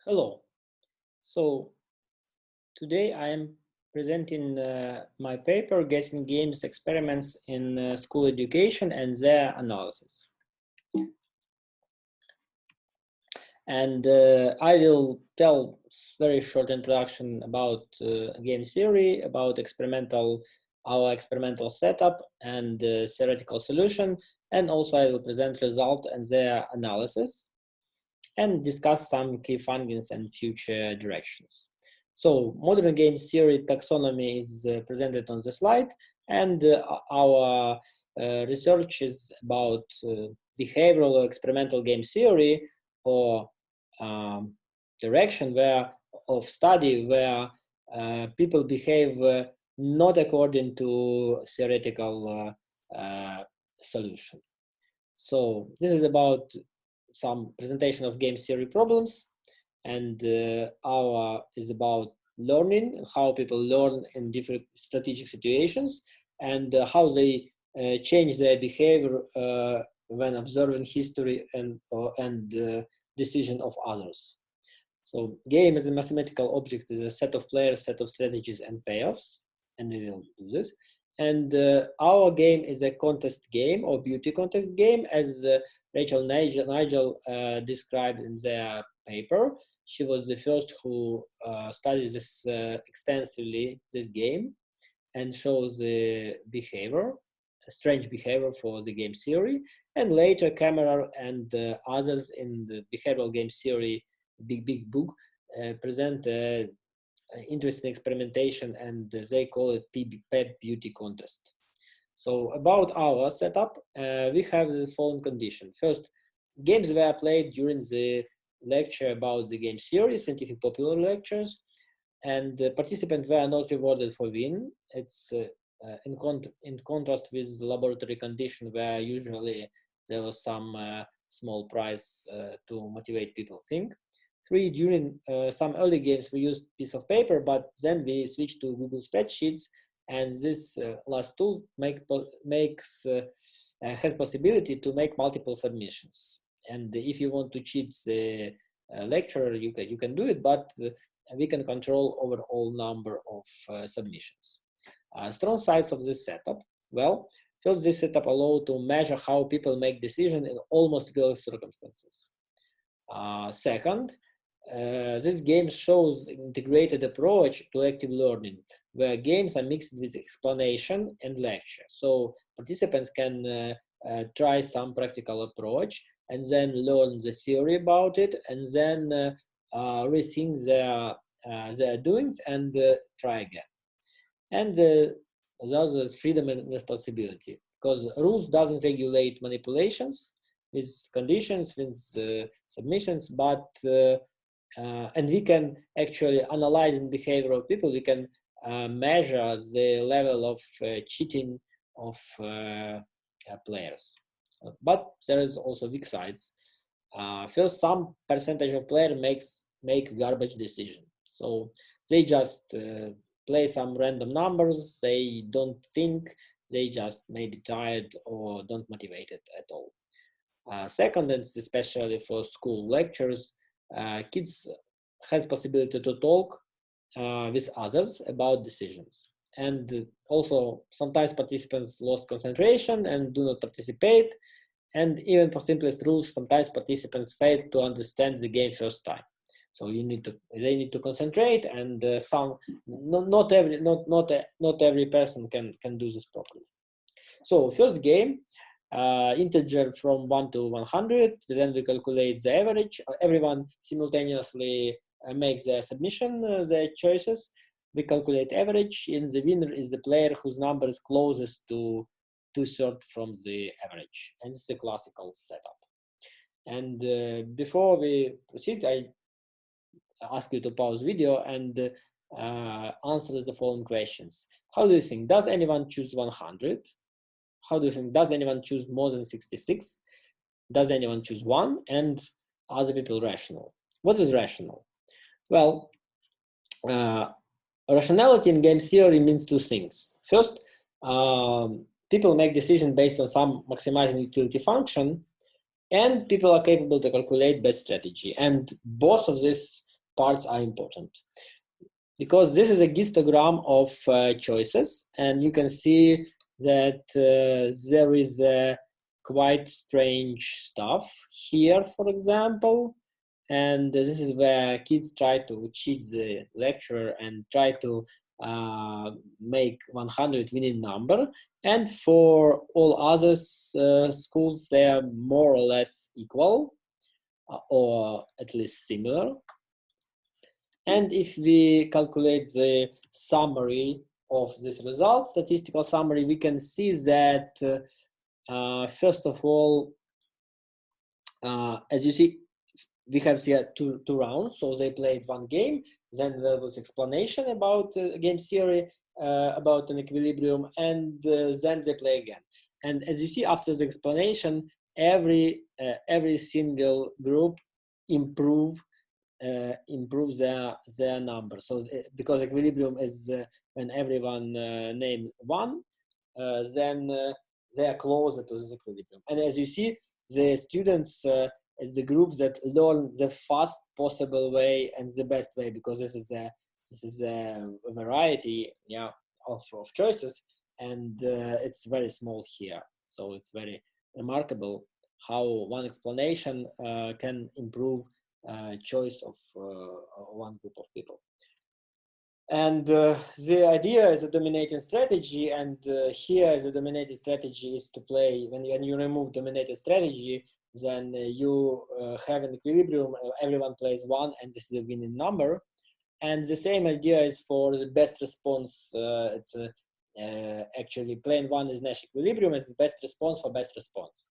Hello. So today I am presenting my paper, Guessing Games Experiments in School Education and Their Analysis. And I will tell very short introduction about game theory, about our experimental setup and theoretical solution, and also I will present result and their analysis, and discuss some key findings and future directions. So modern game theory taxonomy is presented on the slide, and our research is about behavioral experimental game theory, or direction of study where people behave not according to theoretical solution. So this is about some presentation of game theory problems, and our is about learning, how people learn in different strategic situations, and how they change their behavior when observing history and decision of others. So game as a mathematical object is a set of players, set of strategies and payoffs, and we will do this. And our game is a contest game or beauty contest game, as Rachel Nigel described in their paper. She was the first who studied this extensively, this game, and shows the behavior, strange behavior for the game theory. And later Kammerer and others in the behavioral game theory big book present interesting experimentation, and they call it PEP beauty contest. So about our setup, we have the following condition. First, games were played during the lecture about the game theory, scientific popular lectures, and participants were not rewarded for win. It's in contrast with the laboratory condition, where usually there was some small prize to motivate people think. 3, during some early games we used piece of paper, but then we switched to Google spreadsheets, and this last tool has possibility to make multiple submissions. And if you want to cheat the lecturer, you can do it, but we can control overall number of submissions. Strong sides of this setup. Well, first, this setup allows to measure how people make decisions in almost real circumstances. Second, this game shows integrated approach to active learning, where games are mixed with explanation and lecture. So participants can try some practical approach and then learn the theory about it, and then rethink their doings and try again. And the other is freedom and responsibility, because rules doesn't regulate manipulations with conditions, with submissions, but and we can actually analyze the behavior of people. We can measure the level of cheating of players. But there is also weak sides. First, some percentage of players make garbage decision. So they just play some random numbers. They don't think. They just may be tired or don't motivated at all. Second, and especially for school lectures, kids has possibility to talk with others about decisions. And also sometimes participants lost concentration and do not participate. And even for simplest rules, sometimes participants fail to understand the game first time. So they need to concentrate, and not every person can do this properly. So first game, integer from 1 to 100. Then we calculate the average. Everyone simultaneously makes their submission, their choices. We calculate average, and the winner is the player whose number is closest to 2/3 from the average. And this is a classical setup. And before we proceed, I ask you to pause video and answer the following questions. How do you think? Does anyone choose 100? How do you think? Does anyone choose more than 66? Does anyone choose 1? And are the people rational? What is rational? Well, rationality in game theory means two things. First, people make decisions based on some maximizing utility function, and people are capable to calculate best strategy. And both of these parts are important, because this is a histogram of choices, and you can see that there is quite strange stuff here, for example. And this is where kids try to cheat the lecturer and try to make 100 winning number. And for all other schools, they are more or less equal, or at least similar. And if we calculate the summary of this result, statistical summary, we can see that first of all, as you see, we have here two rounds. So they played one game, then there was explanation about game theory, about an equilibrium, and then they play again. And as you see, after the explanation, every single group improve their number. So because equilibrium is when everyone name one, then they are closer to this equilibrium. And as you see, the students is the group that learn the fast possible way and the best way, because this is a variety, yeah, of choices, and it's very small here. So it's very remarkable how one explanation can improve choice of one group of people. And the idea is a dominating strategy, and here the dominating strategy is to play, when you remove dominating strategy, then you have an equilibrium, everyone plays one, and this is a winning number. And the same idea is for the best response. It's actually playing one is Nash equilibrium, it's the best response for best response.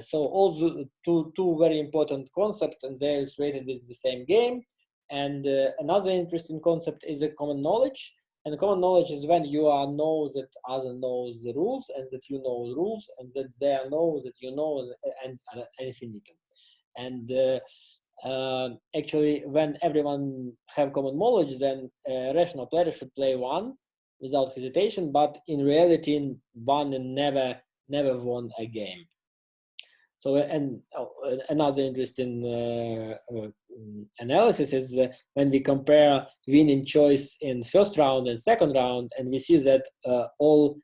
So all the two very important concepts, and they're illustrated with the same game. And another interesting concept is a common knowledge. And common knowledge is when you know that other knows the rules, and that you know the rules, and that they know that you know, and infinitum. And actually, when everyone have common knowledge, then a rational player should play one without hesitation. But in reality, one never won a game. So, and another interesting analysis is when we compare winning choice in first round and second round, and we see that all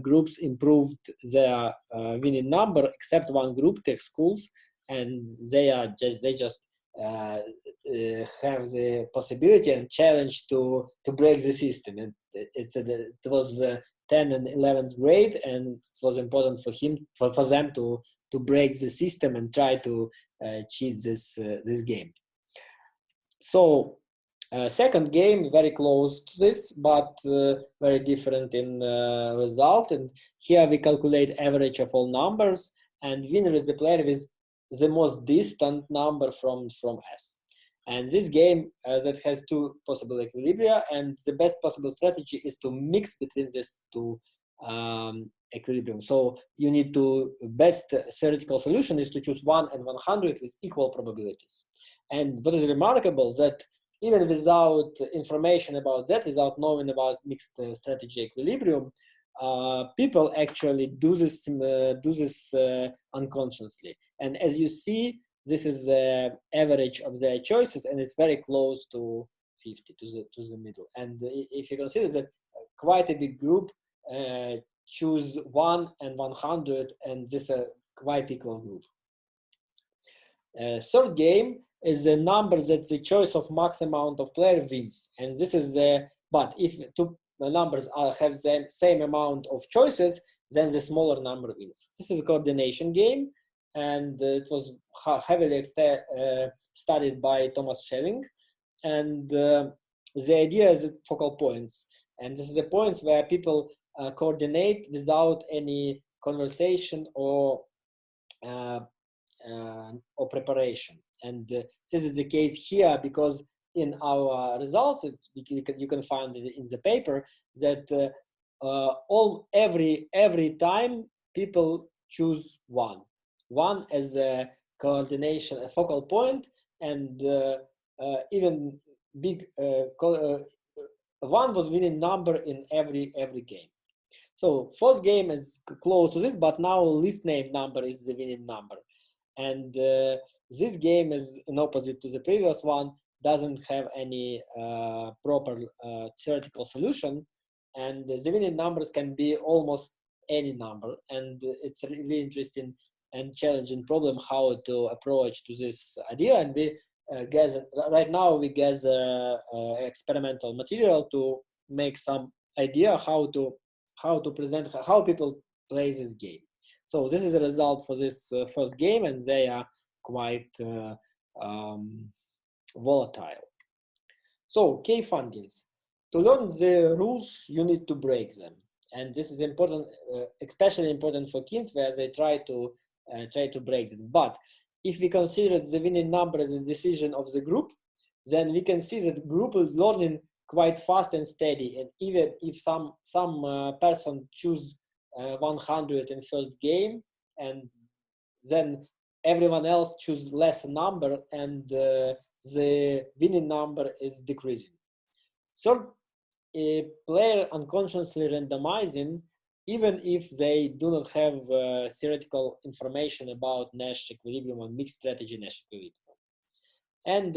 groups improved their winning number except one group, tech schools, and they just have the possibility and challenge to break the system. And it was 10th and 11th grade, and it was important for them to break the system and try to cheat this game. So second game, very close to this, but very different in result. And here we calculate average of all numbers, and winner is the player with the most distant number from S. And this game that has two possible equilibria, and the best possible strategy is to mix between these two equilibrium. So you need to, best theoretical solution is to choose 1 and 100 with equal probabilities. And what is remarkable, that even without information about that, without knowing about mixed strategy equilibrium, people actually do this unconsciously. And as you see, this is the average of their choices, and it's very close to 50, to the middle. And if you consider that quite a big group choose 1 and 100, and this is a quite equal group. Third game is the number that the choice of max amount of player wins, and this is the, but if two numbers have the same amount of choices, then the smaller number wins. This is a coordination game, and it was heavily studied by Thomas Schelling. And the idea is that focal points, and this is the points where people coordinate without any conversation or preparation. And this is the case here, because in our results, you can find it in the paper, that every time people choose one as a coordination, a focal point, and even big one was winning number in every game. So fourth game is close to this, but now least named number is the winning number. And this game is in opposite to the previous one, doesn't have any proper theoretical solution, and the winning numbers can be almost any number, and it's a really interesting and challenging problem how to approach to this idea. And we gather right now, we gather experimental material to make some idea how to present how people play this game. So this is a result for this first game, and they are quite volatile. So key findings: to learn the rules, you need to break them, and this is important, especially important for kids, where they try to break this. But if we consider the winning number as a decision of the group, then we can see that group is learning quite fast and steady. And even if some person choose 100 in first game, and then everyone else choose less number, and the winning number is decreasing. Third, a player unconsciously randomizing, even if they do not have theoretical information about Nash equilibrium and mixed strategy Nash equilibrium. And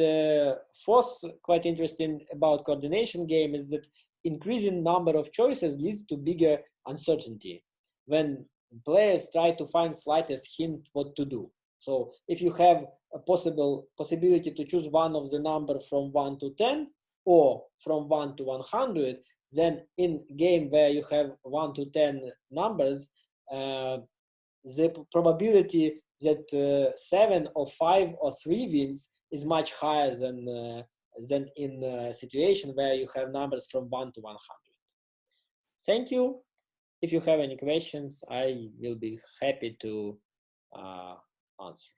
fourth, quite interesting about coordination game is that increasing number of choices leads to bigger uncertainty when players try to find slightest hint what to do. So if you have a possibility to choose one of the number from 1 to 10 or from 1 to 100, then in game where you have 1 to 10 numbers, the probability that 7 or 5 or 3 wins is much higher than in a situation where you have numbers from 1 to 100. Thank you. If you have any questions, I will be happy to answer.